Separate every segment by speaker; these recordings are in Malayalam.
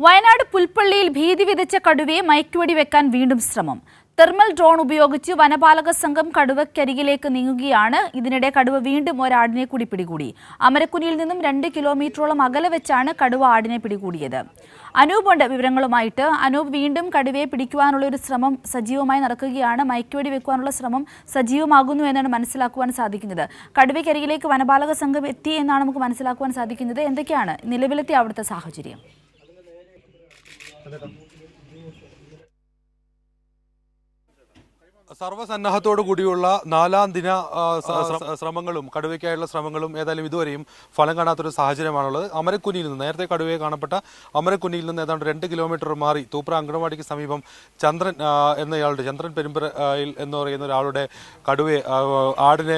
Speaker 1: വയനാട് പുൽപ്പള്ളിയിൽ ഭീതി വിതച്ച കടുവയെ മയക്കുവെടി വെക്കാൻ വീണ്ടും ശ്രമം. തെർമൽ ഡ്രോൺ ഉപയോഗിച്ച് വനപാലക സംഘം കടുവക്കരികിലേക്ക് നീങ്ങുകയാണ്. ഇതിനിടെ കടുവ വീണ്ടും ഒരാടിനെ കൂടി പിടികൂടി. അമരക്കുനിയിൽ നിന്നും 2 കിലോമീറ്ററോളം അകലെ വെച്ചാണ് കടുവ ആടിനെ പിടികൂടിയത്. അനൂപുണ്ട് വിവരങ്ങളുമായിട്ട്. അനൂപ്, വീണ്ടും കടുവയെ പിടിക്കുവാനുള്ള ഒരു ശ്രമം സജീവമായി നടക്കുകയാണ്. മയക്കുവെടി വെക്കുവാനുള്ള ശ്രമം സജീവമാകുന്നു എന്നാണ് മനസ്സിലാക്കുവാൻ സാധിക്കുന്നത്. കടുവക്കരികിലേക്ക് വനപാലക സംഘം എത്തി എന്നാണ് നമുക്ക് മനസ്സിലാക്കുവാൻ സാധിക്കുന്നത്. എന്തൊക്കെയാണ് നിലവിലത്തെ അവിടുത്തെ സാഹചര്യം?
Speaker 2: സർവ്വസന്നാഹത്തോടു കൂടിയുള്ള 4ാം ദിന ശ്രമങ്ങളും കടുവയ്ക്കായുള്ള ശ്രമങ്ങളും ഏതായാലും ഇതുവരെയും ഫലം കാണാത്തൊരു സാഹചര്യമാണുള്ളത്. അമരക്കുനിയിൽ നിന്ന് നേരത്തെ കടുവയെ കാണപ്പെട്ട അമരക്കുനിയിൽ നിന്ന് ഏതാണ്ട് 2 കിലോമീറ്റർ മാറി തൂപ്ര അങ്കണവാടിക്ക് സമീപം ചന്ദ്രൻ എന്നയാളുടെ ചന്ദ്രൻ പെരുമ്പറയിൽ എന്ന് പറയുന്ന ഒരാളുടെ ആടിനെ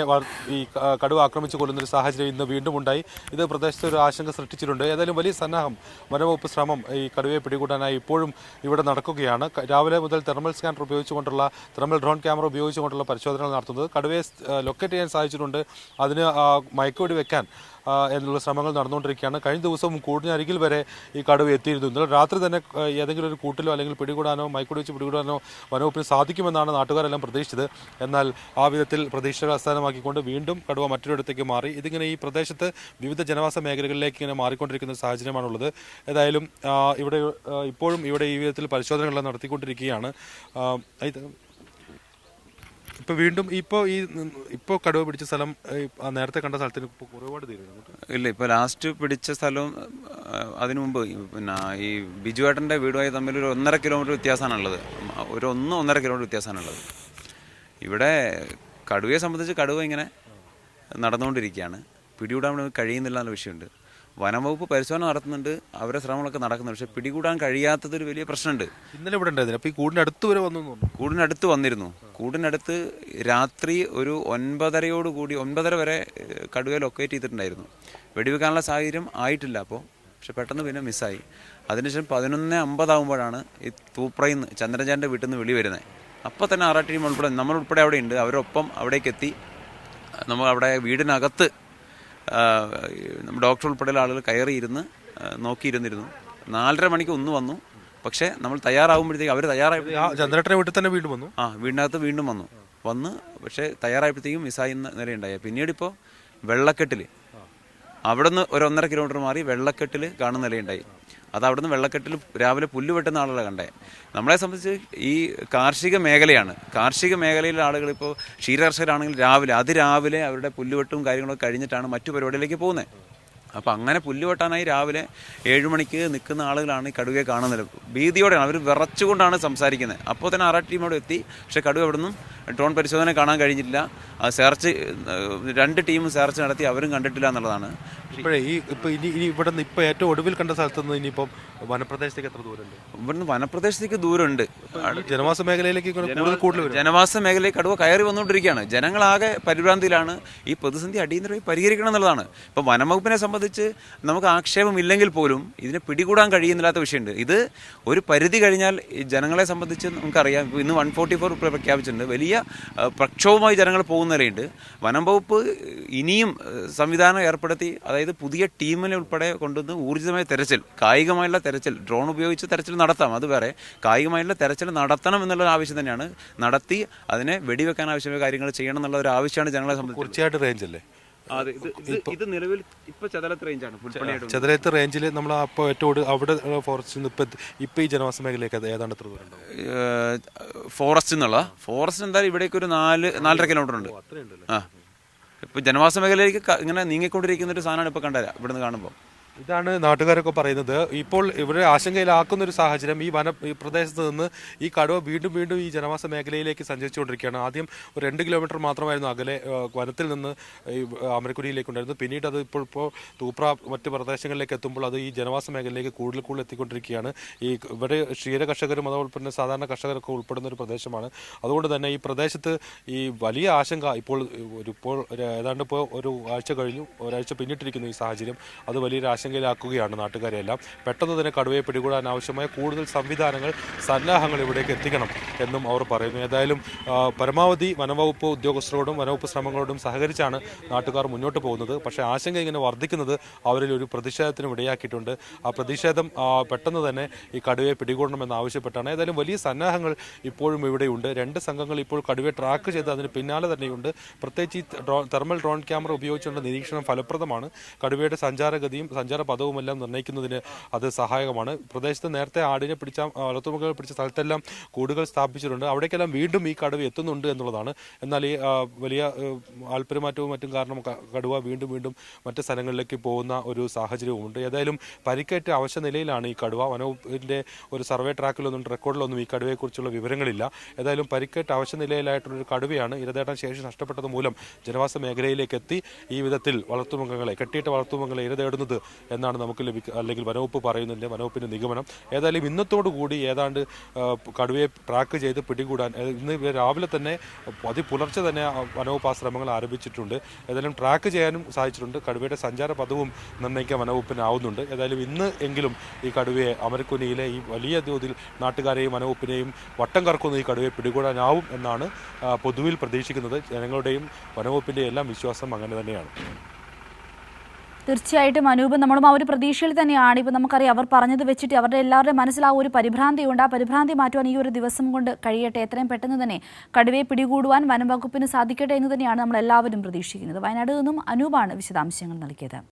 Speaker 2: ഈ കടുവ ആക്രമിച്ചു കൊല്ലുന്നൊരു സാഹചര്യം ഇന്ന് വീണ്ടും ഉണ്ടായി. ഇത് പ്രദേശത്ത് ഒരു ആശങ്ക സൃഷ്ടിച്ചിട്ടുണ്ട്. ഏതായാലും വലിയ സന്നാഹം വനവകുപ്പ് ശ്രമം ഈ കടുവയെ പിടികൂടാനായി ഇപ്പോഴും ഇവിടെ നടക്കുകയാണ്. രാവിലെ മുതൽ തെർമൽ സ്കാനർ ഉപയോഗിച്ചുകൊണ്ടുള്ള തെർമൽ ഡ്രോൺ ക്യാമറ ഉപയോഗിച്ചുകൊണ്ടുള്ള പരിശോധനകൾ നടത്തുന്നത്. കടുവയെ ലൊക്കേറ്റ് ചെയ്യാൻ സാധിച്ചിട്ടുണ്ട്. അതിന് മയക്കുവെടി വെക്കാൻ എന്നുള്ള ശ്രമങ്ങൾ നടന്നുകൊണ്ടിരിക്കുകയാണ്. കഴിഞ്ഞ ദിവസവും കൂടിനരികിൽ വരെ ഈ കടുവ എത്തിയിരുന്നു. ഇന്നലെ രാത്രി തന്നെ ഏതെങ്കിലും ഒരു കൂട്ടിലോ അല്ലെങ്കിൽ പിടികൂടാനോ മയക്കുവെടി വെച്ച് പിടികൂടാനോ വനവകുപ്പിന് സാധിക്കുമെന്നാണ് നാട്ടുകാരെല്ലാം പ്രതീക്ഷിച്ചത്. എന്നാൽ ആ വിധത്തിൽ പ്രതീക്ഷകൾ അസ്ഥാനമാക്കിക്കൊണ്ട് വീണ്ടും കടുവ മറ്റൊരിടത്തേക്ക് മാറി. ഇതിങ്ങനെ ഈ പ്രദേശത്ത് വിവിധ ജനവാസ മേഖലകളിലേക്ക് ഇങ്ങനെ മാറിക്കൊണ്ടിരിക്കുന്ന സാഹചര്യമാണുള്ളത്. ഏതായാലും ഇപ്പോഴും ഇവിടെ ഈ വിധത്തിൽ പരിശോധനകളെല്ലാം നടത്തിക്കൊണ്ടിരിക്കുകയാണ്. ഇപ്പൊ വീണ്ടും ഇപ്പോ കടുവ പിടിച്ച സ്ഥലം നേരത്തെ കണ്ട സ്ഥലത്തിന് ഒരുപാട്
Speaker 3: ഇല്ല. ഇപ്പൊ ലാസ്റ്റ് പിടിച്ച സ്ഥലവും അതിനു മുമ്പ് പിന്നെ ഈ ബിജുവേട്ടന്റെ വീടുമായി തമ്മിൽ ഒരു 1.5 കിലോമീറ്റർ വ്യത്യാസമാണുള്ളത്. ഒരു 1-1.5 കിലോമീറ്റർ വ്യത്യാസമാണുള്ളത്. ഇവിടെ കടുവയെ സംബന്ധിച്ച് കടുവ ഇങ്ങനെ നടന്നുകൊണ്ടിരിക്കുകയാണ്. പിടികൂടാൻ കഴിയുന്നില്ല എന്നുള്ള വിഷയമുണ്ട്. വനംവകുപ്പ് പരിശോധന നടത്തുന്നുണ്ട്. അവരുടെ ശ്രമങ്ങളൊക്കെ നടക്കുന്നുണ്ട്. പക്ഷെ പിടികൂടാൻ കഴിയാത്തതൊരു വലിയ പ്രശ്നമുണ്ട്.
Speaker 2: ഇന്നലെ ഇവിടെ ഉണ്ടായിരുന്നു. അപ്പോൾ ഈ കൂടിനടുത്ത് വരെ
Speaker 3: കൂടിനടുത്ത് വന്നിരുന്നു. കൂടിനടുത്ത് രാത്രി ഒരു 9:30 വരെ കടുവയെ ലൊക്കേറ്റ് ചെയ്തിട്ടുണ്ടായിരുന്നു. വെടിവെക്കാനുള്ള സാഹചര്യം ആയിട്ടില്ല അപ്പോൾ. പക്ഷെ പെട്ടെന്ന് പിന്നെ മിസ്സായി. അതിനുശേഷം 11:50 ആകുമ്പോഴാണ് ഈ തൂപ്രയിൽ നിന്ന് ചന്ദ്രചാൻ്റെ വീട്ടിൽ നിന്ന് വെളി വരുന്നത്. അപ്പോൾ തന്നെ ആറാട്ട് ടീം ഉൾപ്പെടെ നമ്മളുൾപ്പെടെ അവിടെ ഉണ്ട്. അവരൊപ്പം അവിടേക്ക് എത്തി. നമ്മൾ അവിടെ വീടിനകത്ത് ഡോക്ടർ ഉൾപ്പെടെയുള്ള ആളുകൾ കയറിയിരുന്ന് നോക്കിയിരുന്നിരുന്നു. 4:30 മണിക്ക് ഒന്ന് വന്നു. പക്ഷേ നമ്മൾ തയ്യാറാകുമ്പോഴത്തേക്കും അവർ
Speaker 2: ചന്ദ്രേട്ടനെ വീട്ടിൽ തന്നെ വീണ്ടും വന്നു.
Speaker 3: വീടിനകത്ത് വീണ്ടും വന്ന് പക്ഷേ തയ്യാറായപ്പോഴത്തേക്കും മിസ്സായി നിലയുണ്ടായി. പിന്നീട് ഇപ്പോൾ വെള്ളക്കെട്ടിൽ അവിടെ നിന്ന് ഒരു 1.5 കിലോമീറ്റർ മാറി വെള്ളക്കെട്ടിൽ കാണുന്ന നിലയുണ്ടായി. അത് അവിടെ നിന്ന് വെള്ളക്കെട്ടിൽ രാവിലെ പുല്ല് വെട്ടുന്ന ആളുകളെ കണ്ടേ. നമ്മളെ സംബന്ധിച്ച് ഈ കാർഷിക മേഖലയാണ്. കാർഷിക മേഖലയിലെ ആളുകൾ ഇപ്പോൾ ക്ഷീരകർഷകരാണെങ്കിൽ അതിരാവിലെ അവരുടെ പുല്ലുവെട്ടും കാര്യങ്ങളൊക്കെ കഴിഞ്ഞിട്ടാണ് മറ്റു പരിപാടിയിലേക്ക് പോകുന്നത്. അപ്പം അങ്ങനെ പുല്ല് വെട്ടാനായി രാവിലെ 7 മണിക്ക് നിൽക്കുന്ന ആളുകളാണ് ഈ കടുവയെ കാണുന്നത്. ഭീതിയോടെയാണ് അവർ വിറച്ചുകൊണ്ടാണ് സംസാരിക്കുന്നത്. അപ്പോൾ തന്നെ ആറാട്ട് ടീമോട് എത്തി. പക്ഷേ കടുവ അവിടെ നിന്നും ഡ്രോൺ പരിശോധന കാണാൻ കഴിഞ്ഞിട്ടില്ല. സെർച്ച് 2 ടീം സെർച്ച് നടത്തി, അവരും കണ്ടിട്ടില്ല എന്നുള്ളതാണ്.
Speaker 2: ഇപ്പോഴേ ഇവിടെ നിന്ന് ഇപ്പോൾ ഏറ്റവും ഒടുവിൽ കണ്ട സ്ഥലത്ത് നിന്ന് ഇനിയിപ്പം വനപ്രദേശത്തേക്ക് എത്ര ദൂരമുണ്ട്?
Speaker 3: ഇവിടുന്ന് വനപ്രദേശത്തേക്ക് ദൂരമുണ്ട്.
Speaker 2: ജനവാസ മേഖലയിലേക്ക്
Speaker 3: ജനവാസ മേഖലയിലേക്ക് കടുവ കയറി വന്നുകൊണ്ടിരിക്കുകയാണ്. ജനങ്ങളാകെ പരിഭ്രാന്തിയിലാണ്. ഈ പ്രതിസന്ധി അടിയന്തരമായി പരിഹരിക്കണം എന്നുള്ളതാണ്. ഇപ്പം വനംവകുപ്പിനെ സംബന്ധിച്ച് നമുക്ക് ആക്ഷേപമില്ലെങ്കിൽ പോലും ഇതിനെ പിടികൂടാൻ കഴിയുന്നില്ലാത്ത വിഷയമുണ്ട്. ഇത് ഒരു പരിധി കഴിഞ്ഞാൽ ഈ ജനങ്ങളെ സംബന്ധിച്ച് നമുക്കറിയാം. ഇന്ന് 144 പ്രഖ്യാപിച്ചിട്ടുണ്ട്. വലിയ പ്രക്ഷോഭമായി ജനങ്ങൾ പോകുന്നവരെയുണ്ട്. വനം വകുപ്പ് ഇനിയും സംവിധാനം ഏർപ്പെടുത്തി, അതായത് പുതിയ ടീമിനെ ഉൾപ്പെടെ കൊണ്ടുവന്ന് ഊർജിതമായ തെരച്ചിൽ, കായികമായുള്ള തെരച്ചിൽ, ഡ്രോൺ ഉപയോഗിച്ച് തെരച്ചിൽ നടത്താം. അത് വേറെ. കായികമായുള്ള തെരച്ചിൽ നടത്തണം എന്നുള്ള ആവശ്യം തന്നെയാണ്. നടത്തി അതിനെ വെടിവെക്കാൻ ആവശ്യമായ കാര്യങ്ങൾ ചെയ്യണം എന്നുള്ള ഒരു ആവശ്യമാണ് ജനങ്ങളെ സംബന്ധിച്ച്.
Speaker 2: തീർച്ചയായിട്ടും റേഞ്ച് അല്ലേ
Speaker 3: ഇത് നിലവിൽ ഇപ്പൊ ചതലത്ത് റേഞ്ചാണ്.
Speaker 2: ചതലത്ത് റേഞ്ചിൽ നമ്മൾ അപ്പോൾ ഏറ്റവും അവിടെ ഫോറസ്റ്റിൽ നിന്ന് ഇപ്പൊ ഈ ജനവാസ മേഖലയിലേക്ക് ഏതാണ്ട് എത്ര ദൂരം?
Speaker 3: ഫോറസ്റ്റ് എന്തായാലും ഇവിടേക്ക് ഒരു 4-4.5 കിലോമീറ്റർ ഉണ്ട്. ഇപ്പൊ ജനവാസ മേഖലയിലേക്ക് ഇങ്ങനെ നീങ്ങിക്കൊണ്ടിരിക്കുന്ന ഒരു സാധനമാണ് ഇപ്പൊ കണ്ടത് ഇവിടുന്ന് കാണുമ്പോൾ.
Speaker 2: ഇതാണ് നാട്ടുകാരൊക്കെ പറയുന്നത്. ഇപ്പോൾ ഇവിടെ ആശങ്കയിലാക്കുന്ന ഒരു സാഹചര്യം. ഈ പ്രദേശത്ത് നിന്ന് ഈ കടുവ വീണ്ടും ഈ ജനവാസ മേഖലയിലേക്ക് സഞ്ചരിച്ചുകൊണ്ടിരിക്കുകയാണ്. ആദ്യം ഒരു 2 കിലോമീറ്റർ മാത്രമായിരുന്നു അകലെ വനത്തിൽ നിന്ന് ഈ അമരക്കുനിയിലേക്കുണ്ടായിരുന്നു. പിന്നീട് അത് ഇപ്പോൾ തൂപ്ര മറ്റ് പ്രദേശങ്ങളിലേക്ക് എത്തുമ്പോൾ അത് ഈ ജനവാസ മേഖലയിലേക്ക് കൂടുതൽ എത്തിക്കൊണ്ടിരിക്കുകയാണ്. ഇവിടെ ക്ഷീര കർഷകരും അതുപോലെ തന്നെ സാധാരണ കർഷകരൊക്കെ ഉൾപ്പെടുന്ന ഒരു പ്രദേശമാണ്. അതുകൊണ്ട് തന്നെ ഈ പ്രദേശത്ത് ഈ വലിയ ആശങ്ക ഇപ്പോൾ ഏതാണ്ട് ഇപ്പോൾ ഒരു ആഴ്ച കഴിഞ്ഞു, ഒരാഴ്ച പിന്നിട്ടിരിക്കുന്നു ഈ സാഹചര്യം. അത് വലിയൊരു ആശങ്കയിലാക്കുകയാണ് നാട്ടുകാരെയെല്ലാം. പെട്ടെന്ന് തന്നെ കടുവയെ പിടികൂടാൻ ആവശ്യമായ കൂടുതൽ സംവിധാനങ്ങൾ, സന്നാഹങ്ങൾ ഇവിടേക്ക് എത്തിക്കണം എന്നും അവർ പറയുന്നു. ഏതായാലും പരമാവധി വനംവകുപ്പ് ഉദ്യോഗസ്ഥരോടും വനവകുപ്പ് ശ്രമങ്ങളോടും സഹകരിച്ചാണ് നാട്ടുകാർ മുന്നോട്ട് പോകുന്നത്. പക്ഷേ ആശങ്ക ഇങ്ങനെ വർദ്ധിക്കുന്നത് അവരിൽ ഒരു പ്രതിഷേധത്തിനും ഇടയാക്കിയിട്ടുണ്ട്. ആ പ്രതിഷേധം പെട്ടെന്ന് തന്നെ ഈ കടുവയെ പിടികൂടണമെന്ന് ആവശ്യപ്പെട്ടാണ്. ഏതായാലും വലിയ സന്നാഹങ്ങൾ ഇപ്പോഴും ഇവിടെയുണ്ട്. 2 സംഘങ്ങൾ ഇപ്പോൾ കടുവയെ ട്രാക്ക് ചെയ്ത് അതിന് പിന്നാലെ തന്നെയുണ്ട്. പ്രത്യേകിച്ച് ഈ തെർമൽ ഡ്രോൺ ക്യാമറ ഉപയോഗിച്ചുള്ള നിരീക്ഷണം ഫലപ്രദമാണ്. കടുവയുടെ സഞ്ചാരഗതിയും സഞ്ചാരപഥവുമെല്ലാം നിർണ്ണയിക്കുന്നതിന് അത് സഹായകമാണ്. പ്രദേശത്ത് നേരത്തെ ആടിനെ പിടിച്ച വളർത്തുമൃഗങ്ങൾ പിടിച്ച സ്ഥലത്തെല്ലാം കൂടുകൾ സ്ഥാപിച്ചിട്ടുണ്ട്. അവിടേക്കെല്ലാം വീണ്ടും ഈ കടുവ എത്തുന്നുണ്ട് എന്നുള്ളതാണ്. എന്നാൽ ഈ വലിയ ആൾപ്പെരുമാറ്റവും മറ്റും കാരണം കടുവ വീണ്ടും മറ്റ് സ്ഥലങ്ങളിലേക്ക് പോകുന്ന ഒരു സാഹചര്യവുമുണ്ട്. ഏതായാലും പരിക്കേറ്റ അവശ നിലയിലാണ് ഈ കടുവ. വനവകുപ്പിന്റെ ഒരു സർവേ ട്രാക്കിലൊന്നും റെക്കോർഡിലൊന്നും ഈ കടുവയെക്കുറിച്ചുള്ള വിവരങ്ങളില്ല. ഏതായാലും പരിക്കേറ്റ അവശ നിലയിലായിട്ടുള്ളൊരു കടുവയാണ്. ഇരതേടാൻ ശേഷി നഷ്ടപ്പെട്ടത് മൂലം ജനവാസ മേഖലയിലേക്ക് എത്തി ഈ വിധത്തിൽ വളർത്തുമൃഗങ്ങളെ കെട്ടിയിട്ട വളർത്തുമൃഗങ്ങളെ ഇരതേടുന്നത് എന്നാണ് നമുക്ക് അല്ലെങ്കിൽ വനവകുപ്പ് പറയുന്നതിന്റെ വനവകുപ്പിന്റെ നിഗമനം. ഏതായാലും ഇന്നത്തോടുകൂടി ഏതാണ്ട് കടുവയെ ട്രാക്ക് ചെയ്ത് പിടികൂടാൻ ഇന്ന് രാവിലെ തന്നെ പുലർച്ചെ തന്നെ വനവകുപ്പ് ആ ശ്രമങ്ങൾ ആരംഭിച്ചിട്ടുണ്ട്. ഏതായാലും ട്രാക്ക് ചെയ്യാനും സാധിച്ചിട്ടുണ്ട്. കടുവയുടെ സഞ്ചാരപഥവും നിർണ്ണയിക്കാൻ വനവകുപ്പിനാവുന്നുണ്ട്. ഏതായാലും ഇന്ന് എങ്കിലും ഈ കടുവയെ അമരക്കുനിയിലെ ഈ വലിയ തോതിൽ നാട്ടുകാരെയും വനവകുപ്പിനെയും വട്ടം കറക്കുന്ന ഈ കടുവയെ പിടികൂടാനാവും എന്നാണ് പൊതുവിൽ പ്രതീക്ഷിക്കുന്നത്. ജനങ്ങളുടെയും വനവകുപ്പിന്റെയും എല്ലാം വിശ്വാസം അങ്ങനെ തന്നെയാണ്.
Speaker 1: തീർച്ചയായിട്ടും അനൂപ്, നമ്മളും ആ ഒരു പ്രതീക്ഷയിൽ തന്നെയാണ്. ഇപ്പം നമുക്കറിയാം, അവർ പറഞ്ഞത് വെച്ചിട്ട് അവരുടെ എല്ലാവരുടെയും മനസ്സിൽ ആ ഒരു പരിഭ്രാന്തിയുണ്ട്. ആ പരിഭ്രാന്തി മാറ്റുവാൻ ഈ ഒരു ദിവസം കൊണ്ട് കഴിയട്ടെ. എത്രയും പെട്ടെന്ന് തന്നെ കടുവയെ പിടികൂടുവാൻ വനം വകുപ്പിന് സാധിക്കട്ടെ എന്ന് തന്നെയാണ് നമ്മൾ എല്ലാവരും പ്രതീക്ഷിക്കുന്നത്. വയനാട് നിന്നും അനൂപാണ് വിശദാംശങ്ങൾ നൽകിയത്.